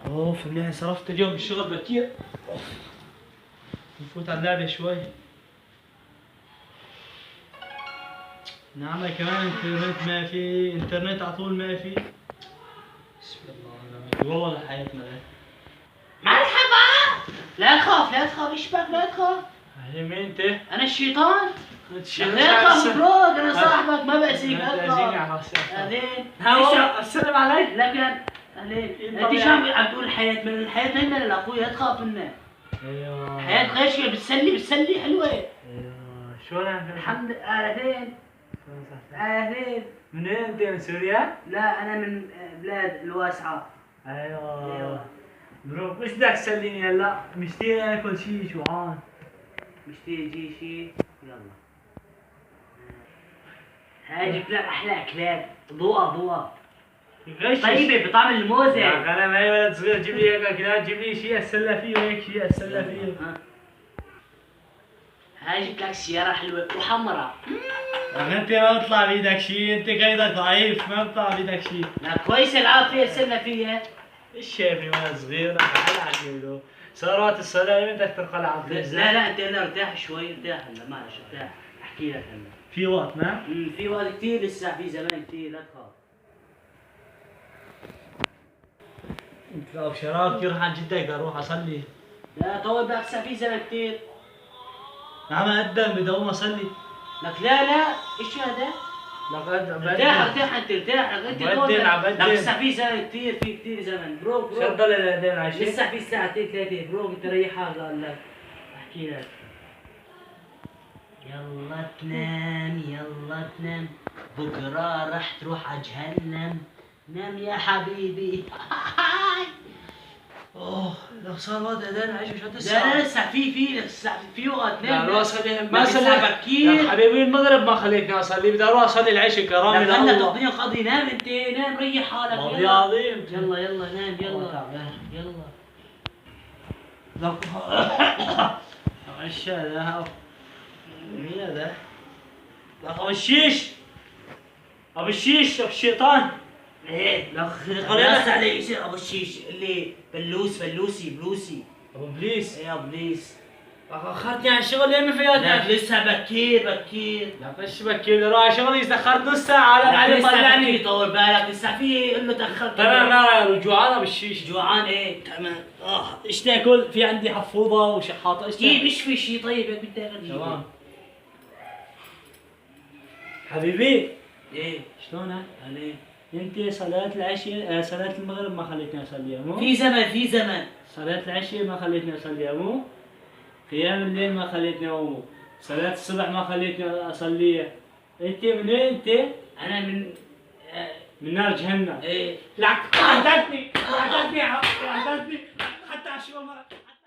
اوف منيح صرفت اليوم الشغل بكير. نفوت على اللعبة شوي. نعمل كمان انترنت ما في، انترنت على طول ما في. بسم الله والله حياتنا. مرحبا. لا تخاف لا تخاف، ايش بك لا تخاف. مين انت؟ انا الشيطان. لا تخاف مبروك، انا صاحبك ما بأذيك لا تخاف. اهلين. السلام عليك. لكن اهلين. انت شو عم تقول الحياة؟ من الحياة منا لاخوي لا تخاف منها. ايوه حياة غير شيء، بتسلي حلوة. ايوه شلونك؟ الحمد لله. اهلين. اهلين. منين انت؟ من سوريا؟ لا انا من بلاد الواسعة. ايوه مبروك. ايش بدك تسليني هلا؟ مشتاق اكل شيء جوعان. مشتاق يجي شيء؟ يلا. هاي جبت لك احلى اكلات. ضوء طيبة بطعم الموزة. يا اخي انا معي ولد صغير، جيب لي هيك اكلات، جيب لي شيء اتسلى فيه وهيك شيء اتسلى فيه. هاي جبت لك سيارة حلوة وحمراء. يا اخي انت ما بيطلع بايدك شيء، انت قيدك ضعيف، ما بيطلع بايدك شيء. لا كويسة العافية اتسلى فيها. ايش شايفني وانا صغير؟ انا حل عجيبه ثروات السلام بدك تنقلع عن لا انت هلا ارتاح شوي، ارتاح هلا معلش ارتاح. احكي لك هلا. في وقت ما؟ في وقت كثير لسه، في زمان كثير لا تخاف. انت لو شراب كثير عن جدك بدي اروح اصلي. لا طول بالك لسه في زمان كثير. عم اقدم بدي اقوم اصلي. لك لا ايش هذا؟ لقد ارتاح انت ارتاح انت طول بالك. لك لسه في زمان كثير، في كثير زمن بروك. شو تضل الاذان عايشين؟ لسه في ساعتين ثلاثة بروك، انت ريح حالك. قال لك احكي لك. يلا تنام بكره رح تروح على جهنم. نام يا حبيبي. اوه لو صار وقت اذان عايش مش لا هتسمع. لسه لسه في وقت. لا نام. ما صلي بكير. يا حبيبي المغرب ما خليتني اصلي، بدي اروح اصلي العشاء كرامي لا لله. تقضيها قضي. نام انت، نام ريح حالك. والله عظيم. يلا نام يلا. لك ايش هذا؟ مين هذا؟ لك ابو الشيش، ابو الشيش، ابو الشيطان. ايه لك خلاص عليه شيء ابو الشيش اللي بلوسي. ابو بليس. ايه يا بليس. اخرتني عن الشغل ليه ما لا في؟ لسه بكير. لا فش بكير بدي اروح على شغلي، تاخرت نص ساعة على معلم طلعني. طول بالك لسه في قول له تاخرت. تمام ما جوعان ابو الشيش. جوعان ايه تمام. ايش تاكل؟ في عندي حفوضة وشحاطة، ايش جيب تاكل؟ ايش في شيء طيب بدي تاكل. تمام حبيبي. ايه شلونك؟ عليه. انت صلاة العشاء صلاة المغرب ما خليتني اصليها مو؟ في زمن. صلاة العشاء ما خليتني اصليها مو؟ قيام الليل ما خليتني اقوم. صلاة الصبح ما خليتني اصليها. انت من وين انت؟ انا من نار جهنم. ايه لك عدتني حتى عشوة مرة.